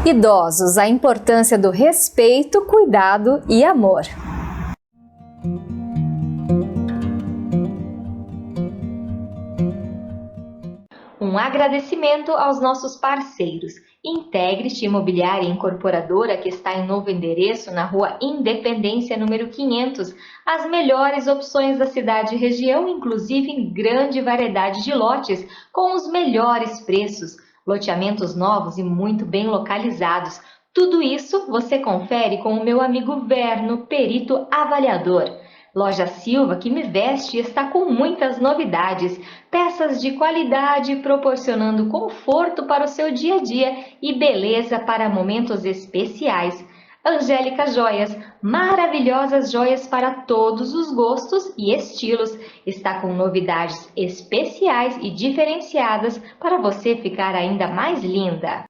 Idosos, a importância do respeito, cuidado e amor. Um agradecimento aos nossos parceiros. Integrity Imobiliária Incorporadora, que está em novo endereço na Rua Independência, número 500. As melhores opções da cidade e região, inclusive em grande variedade de lotes, com os melhores preços. Loteamentos novos e muito bem localizados. Tudo isso você confere com o meu amigo Verno, perito avaliador. Loja Silva, que me veste, está com muitas novidades. Peças de qualidade proporcionando conforto para o seu dia a dia e beleza para momentos especiais. Angélica Joias, maravilhosas joias para todos os gostos e estilos. Está com novidades especiais e diferenciadas para você ficar ainda mais linda.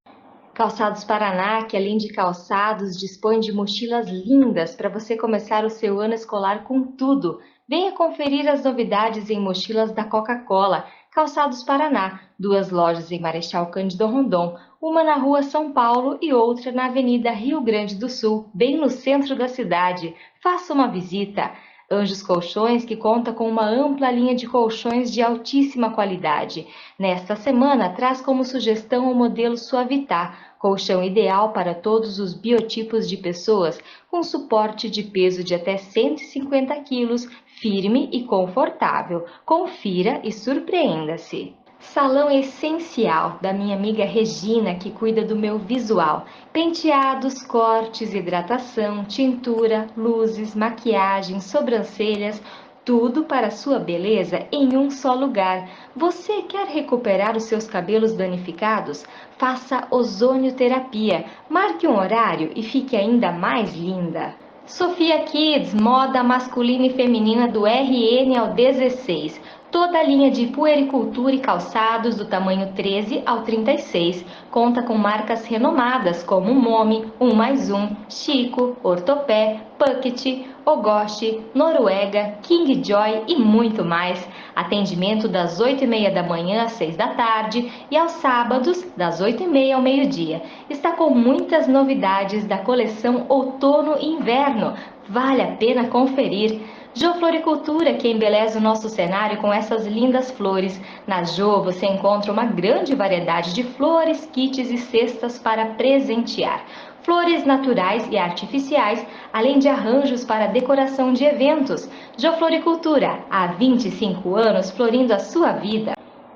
Calçados Paraná, que além de calçados, dispõe de mochilas lindas para você começar o seu ano escolar com tudo. Venha conferir as novidades em mochilas da Coca-Cola. Calçados Paraná, 2 lojas em Marechal Cândido Rondon, uma na Rua São Paulo e outra na Avenida Rio Grande do Sul, bem no centro da cidade. Faça uma visita. Anjos Colchões, que conta com uma ampla linha de colchões de altíssima qualidade. Nesta semana, traz como sugestão o modelo Suavitar, colchão ideal para todos os biotipos de pessoas, com suporte de peso de até 150 quilos, firme e confortável. Confira e surpreenda-se. Salão Essencial, da minha amiga Regina, que cuida do meu visual. Penteados, cortes, hidratação, tintura, luzes, maquiagem, sobrancelhas, tudo para a sua beleza em um só lugar. Você quer recuperar os seus cabelos danificados? Faça ozonioterapia. Marque um horário e fique ainda mais linda. Sofia Kids, moda masculina e feminina do RN ao 16. Toda a linha de puericultura e calçados do tamanho 13 ao 36. Conta com marcas renomadas como Momi, 1+1, Chico, Ortopé, Pucket, Ogoshi, Noruega, King Joy e muito mais. Atendimento das 8h30 da manhã às 6 da tarde e aos sábados das 8h30 ao meio-dia. Está com muitas novidades da coleção Outono e Inverno. Vale a pena conferir. Jô Floricultura, que embeleza o nosso cenário com essas lindas flores. Na Jô você encontra uma grande variedade de flores, kits e cestas para presentear. Flores naturais e artificiais, além de arranjos para decoração de eventos. Jô Floricultura, há 25 anos florindo a sua vida.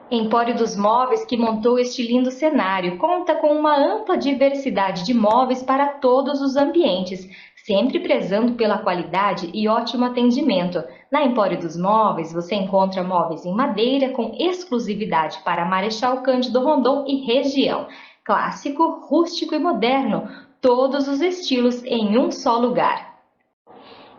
Empório dos Móveis, que montou este lindo cenário, conta com uma ampla diversidade de móveis para todos os ambientes, sempre prezando pela qualidade e ótimo atendimento. Na Empório dos Móveis, você encontra móveis em madeira com exclusividade para Marechal Cândido Rondon e região. Clássico, rústico e moderno, todos os estilos em um só lugar.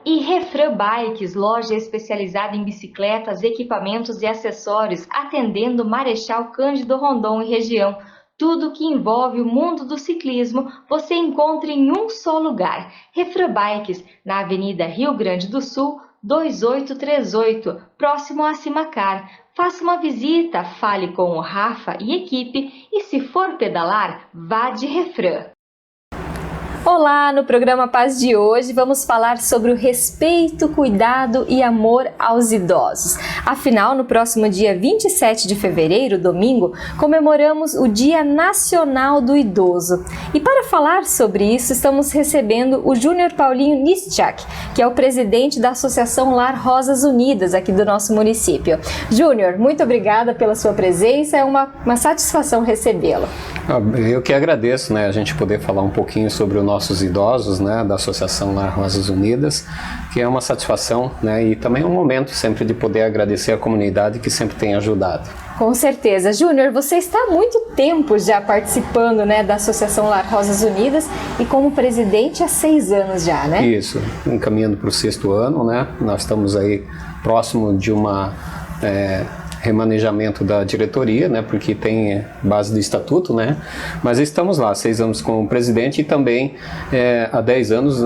E Refran Bikes, loja especializada em bicicletas, equipamentos e acessórios, atendendo Marechal Cândido Rondon e região. Tudo que envolve o mundo do ciclismo você encontra em um só lugar. Refran Bikes, na Avenida Rio Grande do Sul, 2838, próximo a Simacar. Faça uma visita, fale com o Rafa e equipe e, se for pedalar, vá de Refran. Olá, no programa Paz de hoje vamos falar sobre o respeito, cuidado e amor aos idosos. Afinal, no próximo dia 27 de fevereiro, domingo, comemoramos o Dia Nacional do Idoso. E para falar sobre isso, estamos recebendo o Júnior Paulinho Nischak, que é o presidente da Associação Lar Rosas Unidas aqui do nosso município. Júnior, muito obrigada pela sua presença, é uma satisfação recebê-lo. Eu que agradeço, né, a gente poder falar um pouquinho sobre os nossos idosos, né, da Associação Lar Rosas Unidas, que é uma satisfação, né, e também um momento sempre de poder agradecer a comunidade que sempre tem ajudado. Com certeza. Júnior, você está há muito tempo já participando, né, da Associação Lar Rosas Unidas e como presidente há 6 anos já, né? Isso, encaminhando para o 6º ano, né, nós estamos aí próximo de uma remanejamento da diretoria, né, porque tem base do estatuto, né, mas estamos lá, 6 anos como presidente e também há 10 anos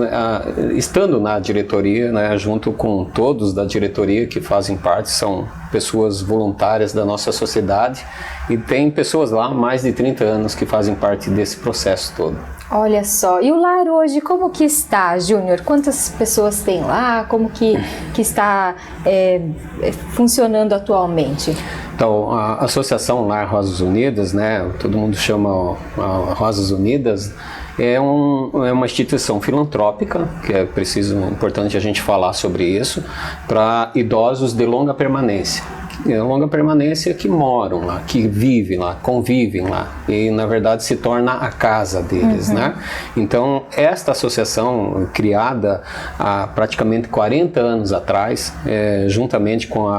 estando na diretoria, né, junto com todos da diretoria que fazem parte, são pessoas voluntárias da nossa sociedade e tem pessoas lá há mais de 30 anos que fazem parte desse processo todo. Olha só, e o lar hoje como que está, Júnior? Quantas pessoas tem lá? Como que está funcionando atualmente? Então, a Associação Lar Rosas Unidas, né, todo mundo chama Rosas Unidas, é uma instituição filantrópica, que é importante a gente falar sobre isso, para idosos de longa permanência. Longa permanência que moram lá, que vivem lá, convivem lá e na verdade se torna a casa deles, né? Então esta associação criada há praticamente 40 anos atrás, juntamente com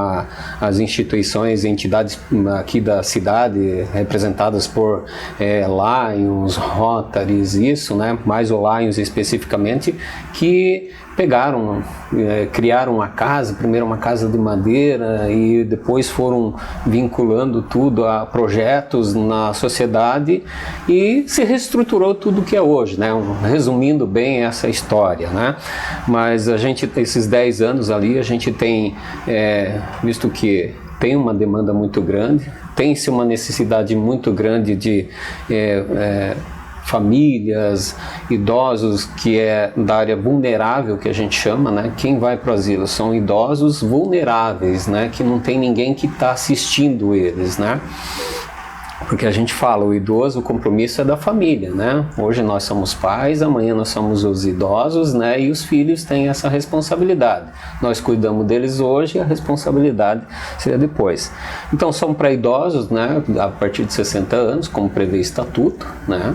as instituições e entidades aqui da cidade, representadas por Lions, Rotaries, isso, né? Mais o Lions especificamente, que criaram uma casa, primeiro uma casa de madeira e depois foram vinculando tudo a projetos na sociedade e se reestruturou tudo que é hoje, né? Resumindo bem essa história, né? Mas esses 10 anos ali, a gente tem visto que tem uma demanda muito grande, tem-se uma necessidade muito grande de famílias, idosos, que é da área vulnerável, que a gente chama, né? Quem vai para o asilo são idosos vulneráveis, né? Que não tem ninguém que está assistindo eles, né? Porque a gente fala, o idoso, o compromisso é da família, né? Hoje nós somos pais, amanhã nós somos os idosos, né? E os filhos têm essa responsabilidade. Nós cuidamos deles hoje e a responsabilidade seria depois. Então são para idosos, né? A partir de 60 anos, como prevê o estatuto, né?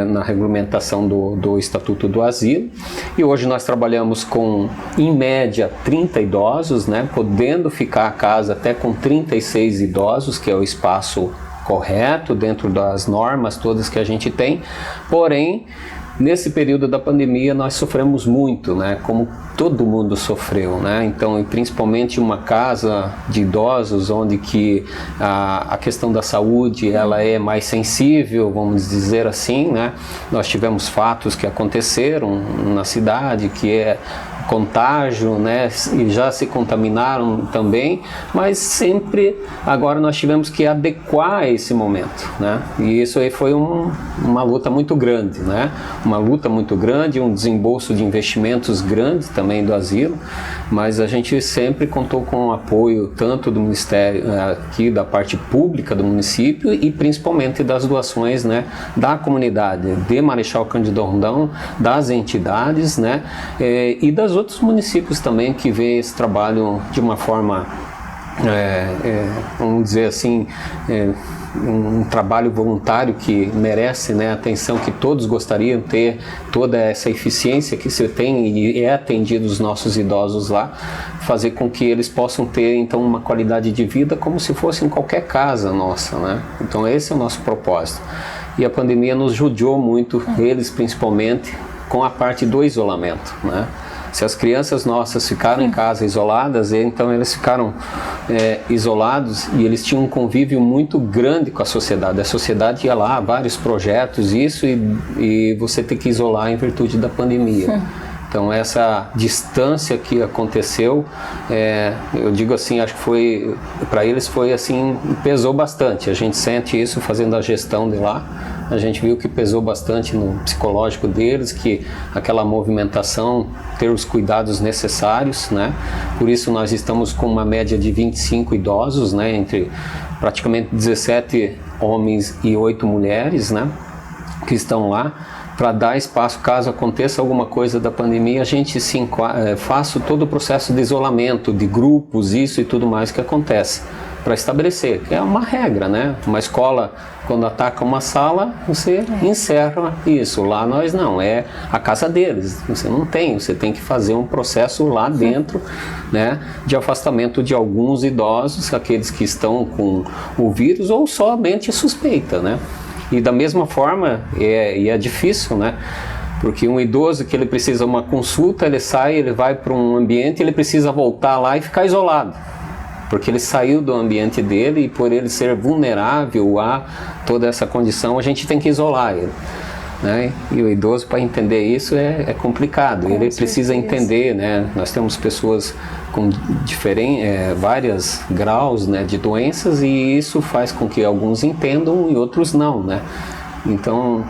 Na regulamentação do estatuto do asilo. E hoje nós trabalhamos com, em média, 30 idosos, né? Podendo ficar a casa até com 36 idosos, que é o espaço correto, dentro das normas todas que a gente tem, porém, nesse período da pandemia nós sofremos muito, né, como todo mundo sofreu, né, então, e principalmente uma casa de idosos, onde que a questão da saúde, ela é mais sensível, vamos dizer assim, né, nós tivemos fatos que aconteceram na cidade, que é contágio, né, e já se contaminaram também, mas sempre agora nós tivemos que adequar esse momento, né, e isso aí foi uma luta muito grande, né, uma luta muito grande, um desembolso de investimentos grande também do asilo, mas a gente sempre contou com o apoio tanto do Ministério, aqui da parte pública do município e principalmente das doações, né, da comunidade, de Marechal Cândido Rondão, das entidades, né, e das outros municípios também que vê esse trabalho de uma forma, vamos dizer assim, um trabalho voluntário que merece, né, a atenção que todos gostariam de ter, toda essa eficiência que se tem e é atendido os nossos idosos lá, fazer com que eles possam ter então uma qualidade de vida como se fosse em qualquer casa nossa, né? Então esse é o nosso propósito. E a pandemia nos judiou muito, eles principalmente, com a parte do isolamento, né? Se as crianças nossas ficaram em casa isoladas, então eles ficaram isolados e eles tinham um convívio muito grande com a sociedade. A sociedade ia lá, vários projetos, isso, e você tem que isolar em virtude da pandemia. Então essa distância que aconteceu, eu digo assim, acho que foi, para eles foi assim, pesou bastante. A gente sente isso fazendo a gestão de lá. A gente viu que pesou bastante no psicológico deles, que aquela movimentação, ter os cuidados necessários, né? Por isso nós estamos com uma média de 25 idosos, né? Entre praticamente 17 homens e 8 mulheres, né? Que estão lá, para dar espaço, caso aconteça alguma coisa da pandemia, a gente faça todo o processo de isolamento, de grupos, isso e tudo mais que acontece, para estabelecer, que é uma regra, né? Uma escola, quando ataca uma sala, você encerra isso. Lá nós não, é a casa deles. Você tem que fazer um processo lá dentro, né, de afastamento de alguns idosos, aqueles que estão com o vírus ou somente suspeita, né? E da mesma forma, é difícil, né? Porque um idoso que ele precisa de uma consulta, ele sai, ele vai para um ambiente, ele precisa voltar lá e ficar isolado. porque ele saiu do ambiente dele e por ele ser vulnerável a toda essa condição, a gente tem que isolar ele. Né? E o idoso, para entender isso, é complicado. Ele precisa entender, né? Nós temos pessoas com vários graus, né, de doenças, e isso faz com que alguns entendam e outros não, né? Então,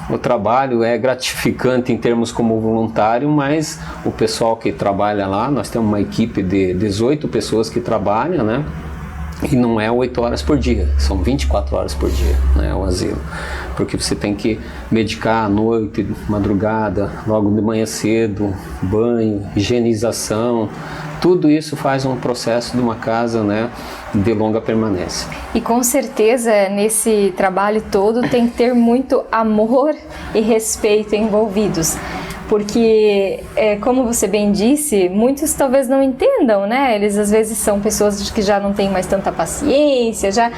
o trabalho é gratificante em termos como voluntário, mas o pessoal que trabalha lá, nós temos uma equipe de 18 pessoas que trabalham, né? E não é 8 horas por dia, são 24 horas por dia, né, o asilo. Porque você tem que medicar à noite, madrugada, logo de manhã cedo, banho, higienização. Tudo isso faz um processo de uma casa, né, de longa permanência. E com certeza nesse trabalho todo tem que ter muito amor e respeito envolvidos. Porque, como você bem disse, muitos talvez não entendam, né? Eles às vezes são pessoas que já não têm mais tanta paciência,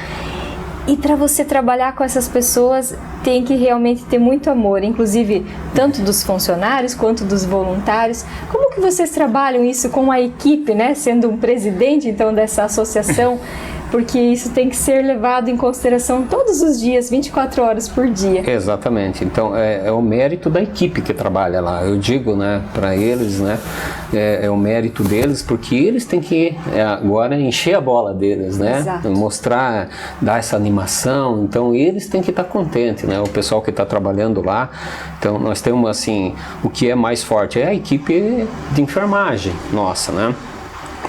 E para você trabalhar com essas pessoas, tem que realmente ter muito amor, inclusive tanto dos funcionários quanto dos voluntários. Como que vocês trabalham isso com a equipe, né? Sendo um presidente, então, dessa associação, porque isso tem que ser levado em consideração todos os dias, 24 horas por dia. Exatamente. Então, é o mérito da equipe que trabalha lá. Eu digo, né, para eles, né, é o mérito deles, porque eles têm que agora encher a bola deles, né? Exato. Mostrar, dar essa animação. Então, eles têm que estar contentes, né? O pessoal que está trabalhando lá. Então, nós temos, assim, o que é mais forte é a equipe de enfermagem nossa, né?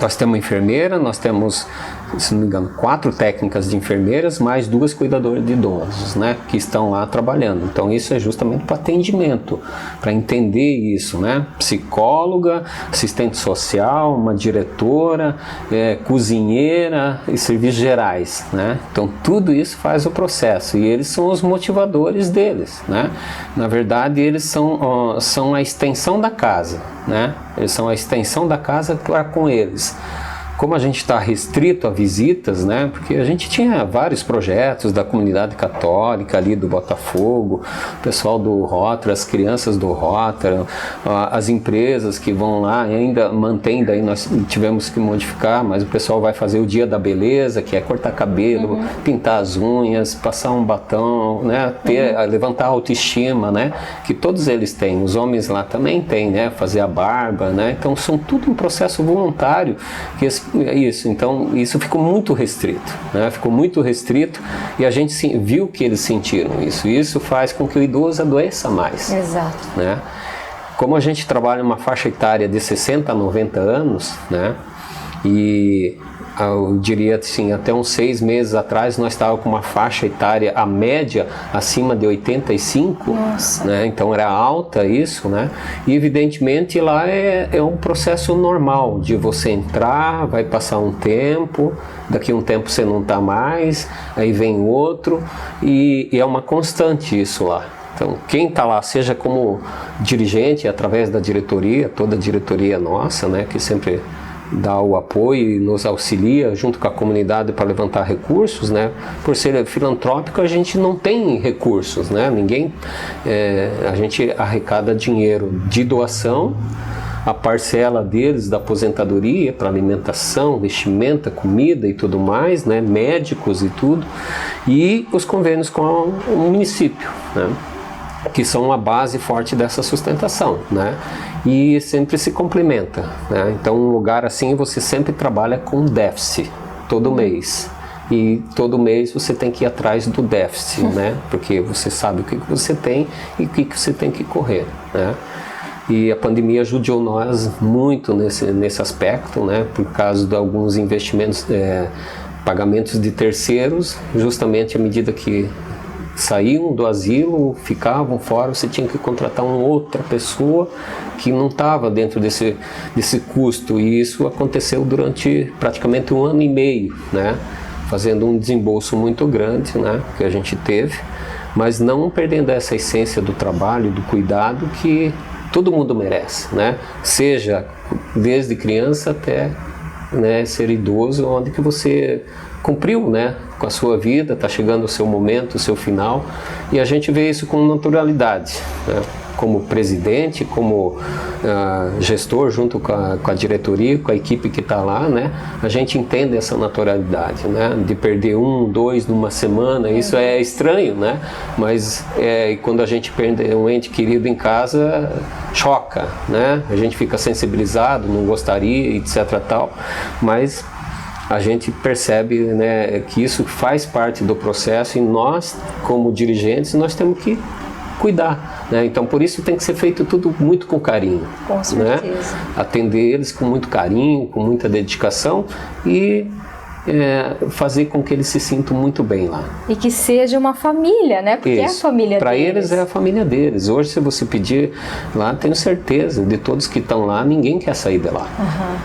Nós temos enfermeira, nós temos, se não me engano, 4 técnicas de enfermeiras, mais 2 cuidadoras de idosos, né, que estão lá trabalhando. Então isso é justamente para atendimento, para entender isso, né? Psicóloga, assistente social, uma diretora, cozinheira e serviços gerais, né? Então tudo isso faz o processo e eles são os motivadores deles, né? Na verdade eles são a extensão da casa, né? Eles são a extensão da casa para com eles. Como a gente está restrito a visitas, né? Porque a gente tinha vários projetos da comunidade católica ali do Botafogo, o pessoal do Rotary, as crianças do Rotary, as empresas que vão lá e ainda mantém, daí nós tivemos que modificar, mas o pessoal vai fazer o dia da beleza, que é cortar cabelo, pintar as unhas, passar um batom, né? Levantar a autoestima, né? Que todos eles têm, os homens lá também têm, né? Fazer a barba, né? Então são tudo um processo voluntário que então isso ficou muito restrito, né? Ficou muito restrito e a gente viu que eles sentiram isso. E isso faz com que o idoso adoeça mais. Exato. Né? Como a gente trabalha em uma faixa etária de 60 a 90 anos, né? E eu diria assim, até uns 6 meses atrás nós estávamos com uma faixa etária, a média, acima de 85. Nossa. Né? Então era alta isso, né? E evidentemente lá é um processo normal de você entrar, vai passar um tempo, daqui a um tempo você não está mais, aí vem outro, e é uma constante isso lá. Então, quem está lá, seja como dirigente, através da diretoria, toda a diretoria nossa, né, que sempre dá o apoio e nos auxilia junto com a comunidade para levantar recursos, né? Por ser filantrópico, a gente não tem recursos, né? A gente arrecada dinheiro de doação, a parcela deles da aposentadoria para alimentação, vestimenta, comida e tudo mais, né? Médicos e tudo, e os convênios com o município, né? Que são uma base forte dessa sustentação, né? E sempre se complementa, né? Então, um lugar assim, você sempre trabalha com déficit, todo mês. E todo mês você tem que ir atrás do déficit, né? Porque você sabe o que você tem e o que você tem que correr, né? E a pandemia ajudou nós muito nesse aspecto, né? Por causa de alguns investimentos, pagamentos de terceiros, justamente à medida que saíam do asilo, ficavam fora, você tinha que contratar uma outra pessoa que não estava dentro desse custo, e isso aconteceu durante praticamente 1 ano e meio, né? Fazendo um desembolso muito grande, né? Que a gente teve, mas não perdendo essa essência do trabalho, do cuidado que todo mundo merece, né? Seja desde criança até, né, ser idoso, onde que você cumpriu, né, com a sua vida, está chegando o seu momento, o seu final, e a gente vê isso com naturalidade, né? Como presidente, como gestor, junto com a diretoria, com a equipe que está lá, né? A gente entende essa naturalidade, né? De perder 1, 2 numa semana, isso é estranho, né? Mas quando a gente perde um ente querido em casa, choca, né? A gente fica sensibilizado, não gostaria, etc. tal, mas a gente percebe, né, que isso faz parte do processo e nós, como dirigentes, nós temos que cuidar, né? Então por isso tem que ser feito tudo muito com carinho, com certeza, né? Atender eles com muito carinho, com muita dedicação e fazer com que eles se sintam muito bem lá. E que seja uma família, né? Porque é a família pra deles. Para eles é a família deles. Hoje, se você pedir lá, tenho certeza, de todos que estão lá, ninguém quer sair de lá.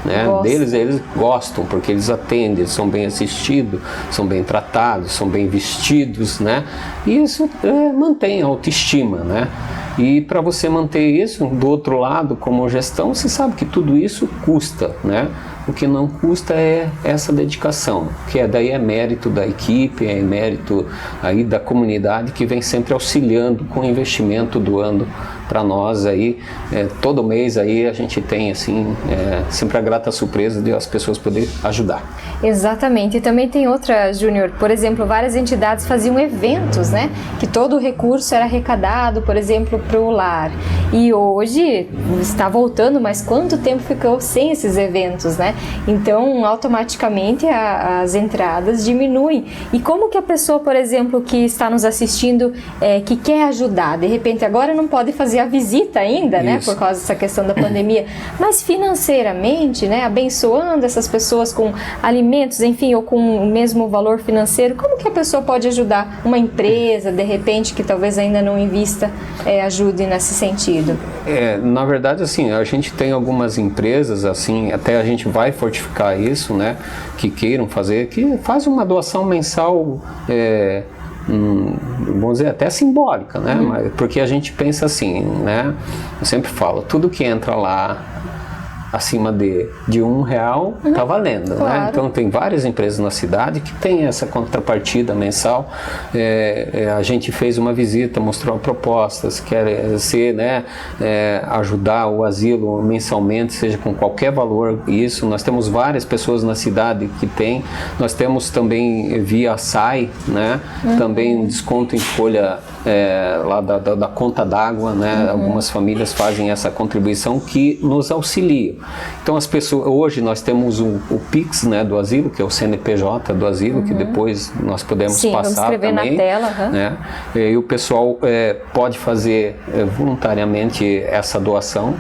Né? Deles, eles gostam, porque eles atendem, eles são bem assistidos, são bem tratados, são bem vestidos, né? E isso mantém a autoestima, né? E para você manter isso, do outro lado, como gestão, você sabe que tudo isso custa, né? O que não custa é essa dedicação, que daí é mérito da equipe, é mérito aí da comunidade que vem sempre auxiliando com o investimento, doando para nós aí. Todo mês aí a gente tem assim, sempre a grata surpresa de as pessoas poderem ajudar. Exatamente, e também tem outra, Júnior, por exemplo, várias entidades faziam eventos, né? Que todo o recurso era arrecadado, por exemplo, para o lar. E hoje está voltando, mas quanto tempo ficou sem esses eventos, né? Então, automaticamente as entradas diminuem. E como que a pessoa, por exemplo, que está nos assistindo, que quer ajudar, de repente agora não pode fazer a visita ainda, né? Por causa dessa questão da pandemia, mas financeiramente, né? Abençoando essas pessoas com alimentos, enfim, ou com o mesmo valor financeiro, como que a pessoa pode ajudar uma empresa, de repente, que talvez ainda não invista, ajude nesse sentido? Na verdade, assim, a gente tem algumas empresas, assim, até a gente vai fortificar isso, né, que queiram fazer, que faz uma doação mensal, vamos dizer, até simbólica, né, mas, porque a gente pensa assim, né, eu sempre falo, tudo que entra lá acima de R$1 tá valendo, claro, né? Então tem várias empresas na cidade que tem essa contrapartida mensal. A gente fez uma visita, mostrou propostas, quer ser, né, ajudar o asilo mensalmente, seja com qualquer valor. Isso, nós temos várias pessoas na cidade que tem. Nós temos também via SAI, né? Também um desconto em folha lá da conta d'água, né? Algumas famílias fazem essa contribuição que nos auxilia. Então as pessoas, hoje nós temos o Pix, né, do asilo, que é o CNPJ do asilo, que depois nós podemos passar vamos escrever também, na tela, né? E o pessoal pode fazer voluntariamente essa doação.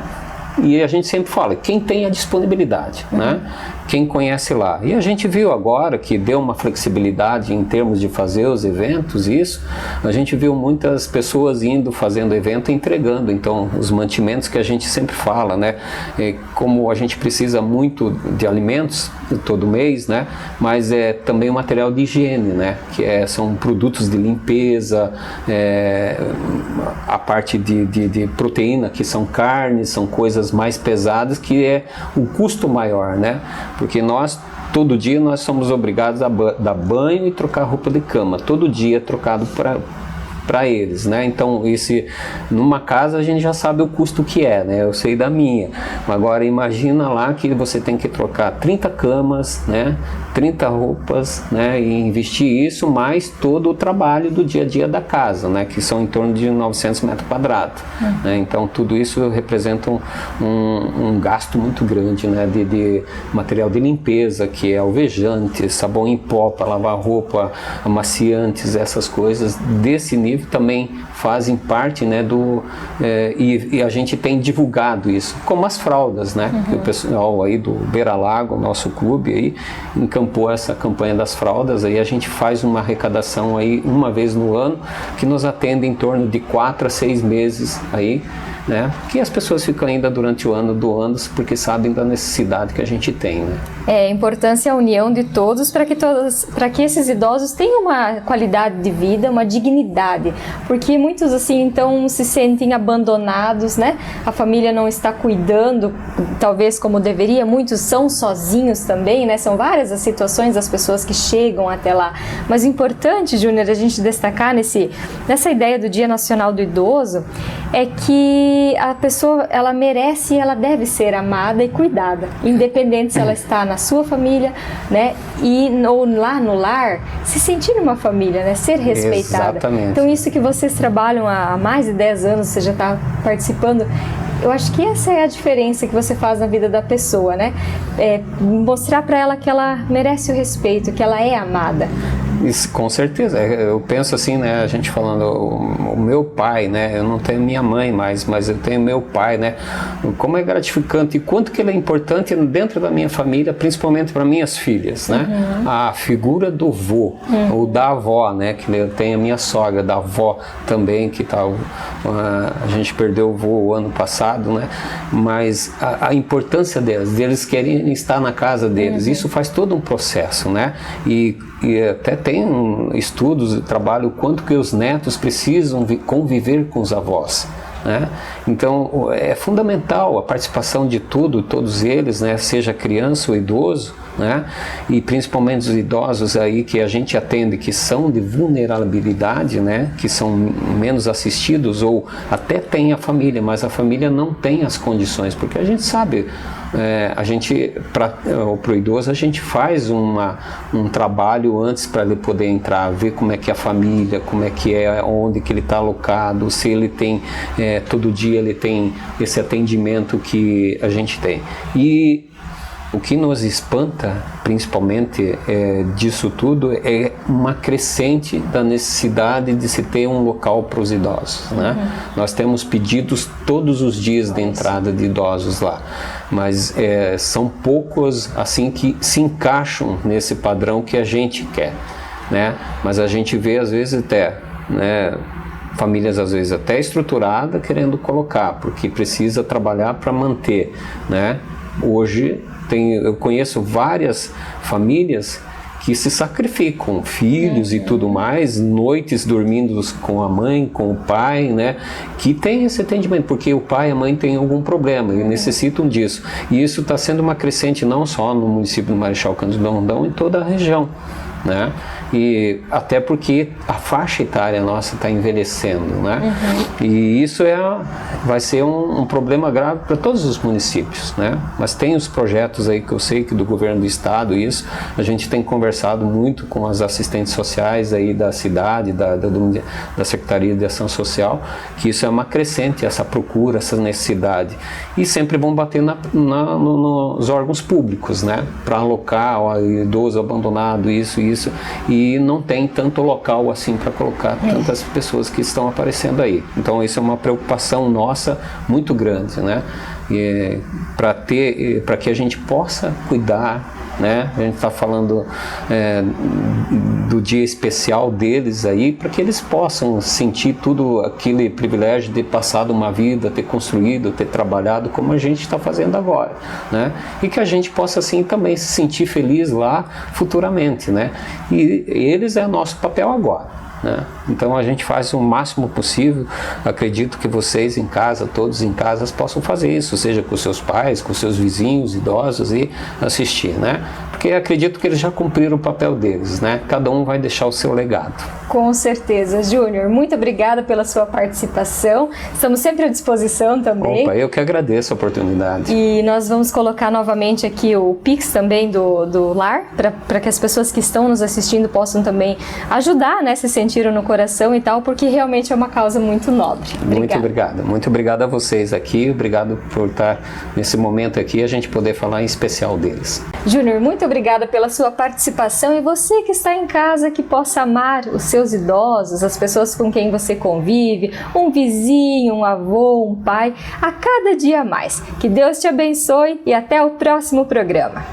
E a gente sempre fala, quem tem a disponibilidade, né? Quem conhece lá. E a gente viu agora que deu uma flexibilidade em termos de fazer os eventos, isso. A gente viu muitas pessoas indo, fazendo evento e entregando. Então, os mantimentos que a gente sempre fala, né? Como a gente precisa muito de alimentos todo mês, né? Mas também o material de higiene, né? Que são produtos de limpeza, a parte de proteína, que são carnes, são coisas mais pesadas, que é o custo maior, né? Porque todo dia nós somos obrigados a dar banho e trocar roupa de cama, todo dia é trocado para eles, né? Então, numa casa a gente já sabe o custo que é, né? Eu sei da minha. Agora imagina lá que você tem que trocar 30 camas, né? 30 roupas, né? E investir isso mais todo o trabalho do dia a dia da casa, né? Que são em torno de 900 metros quadrados. Né? Então, tudo isso representa um gasto muito grande, né? De material de limpeza, que é alvejante, sabão em pó para lavar roupa, amaciantes, essas coisas desse nível também fazem parte, né, e a gente tem divulgado isso, como as fraldas, né, que o pessoal aí do Beira Lago, nosso clube aí, encampou essa campanha das fraldas, aí a gente faz uma arrecadação aí uma vez no ano, que nos atende em torno de 4 a 6 meses aí, né? Que as pessoas ficam ainda durante o ano doando porque sabem da necessidade que a gente tem, né? A importância é a união de todos para que esses idosos tenham uma qualidade de vida, uma dignidade, porque muitos assim então se sentem abandonados, né? A família não está cuidando, talvez como deveria, muitos são sozinhos também, né? São várias as situações das pessoas que chegam até lá, mas o importante, Júnior, a gente destacar nessa ideia do Dia Nacional do Idoso é que a pessoa, ela merece e ela deve ser amada e cuidada, independente se ela está na sua família, né, ou lá no lar, se sentir uma família, né, ser respeitada. Exatamente. Então isso que vocês trabalham há mais de 10 anos, você já está participando, eu acho que essa é a diferença que você faz na vida da pessoa, né, mostrar para ela que ela merece o respeito, que ela é amada. Isso, com certeza. Eu penso assim, né, a gente falando, o meu pai, né, eu não tenho minha mãe mais, mas eu tenho meu pai, né, como é gratificante e quanto que ele é importante dentro da minha família, principalmente para minhas filhas, né, a figura do vô, ou da avó, né, que eu tenho a minha sogra, da avó também, que tá, a gente perdeu o vô o ano passado, né, mas a importância deles querem estar na casa deles, isso faz todo um processo, né, e até tem estudos, trabalho, o quanto que os netos precisam conviver com os avós, né? Então é fundamental a participação de todos eles, né? Seja criança ou idoso, né? E principalmente os idosos aí que a gente atende que são de vulnerabilidade, né? Que são menos assistidos ou até tem a família, mas a família não tem as condições, porque a gente sabe, para o idoso a gente faz um trabalho antes para ele poder entrar, ver como é que é a família, como é que é, onde que ele está alocado, se ele tem, todo dia ele tem esse atendimento que a gente tem. E o que nos espanta, principalmente disso tudo, é uma crescente da necessidade de se ter um local para os idosos, né? Nós temos pedidos todos os dias de entrada de idosos lá, mas são poucos assim que se encaixam nesse padrão que a gente quer, né? Mas a gente vê às vezes até, né, famílias às vezes até estruturadas querendo colocar, porque precisa trabalhar para manter, né? Hoje eu conheço várias famílias que se sacrificam, filhos e tudo mais, noites dormindo com a mãe, com o pai, né? Que tem esse atendimento, porque o pai e a mãe têm algum problema e necessitam disso. E isso está sendo uma crescente não só no município do Marechal Cândido Rondon, em toda a região, né? E até porque a faixa etária nossa está envelhecendo, né? E isso vai ser um problema grave para todos os municípios, né? Mas tem os projetos aí que eu sei que do governo do estado, isso a gente tem conversado muito com as assistentes sociais aí da cidade, da Secretaria de Ação Social, que isso é uma crescente, essa procura, essa necessidade, e sempre vão bater nos órgãos públicos, né? Para alocar o idoso abandonado, isso, e não tem tanto local assim para colocar tantas pessoas que estão aparecendo aí. Então isso é uma preocupação nossa muito grande, né? Para que a gente possa cuidar, né? A gente está falando do dia especial deles aí, para que eles possam sentir tudo aquele privilégio de passado uma vida, ter construído, ter trabalhado como a gente está fazendo agora, né? E que a gente possa assim também se sentir feliz lá futuramente, né? E eles é nosso papel agora, né? Então a gente faz o máximo possível. Acredito que vocês em casa, todos em casa, possam fazer isso, seja com seus pais, com seus vizinhos idosos e assistir, né? Porque acredito que eles já cumpriram o papel deles, né? Cada um vai deixar o seu legado. Com certeza. Júnior, muito obrigada pela sua participação. Estamos sempre à disposição também. Opa, eu que agradeço a oportunidade. E nós vamos colocar novamente aqui o Pix também do lar, para que as pessoas que estão nos assistindo possam também ajudar, né? Se sentiram no coração e tal, porque realmente é uma causa muito nobre. Muito obrigado. Muito obrigado a vocês aqui. Obrigado por estar nesse momento aqui e a gente poder falar em especial deles. Júnior, muito obrigada pela sua participação, e você que está em casa, que possa amar os seus idosos, as pessoas com quem você convive, um vizinho, um avô, um pai, a cada dia mais. Que Deus te abençoe e até o próximo programa.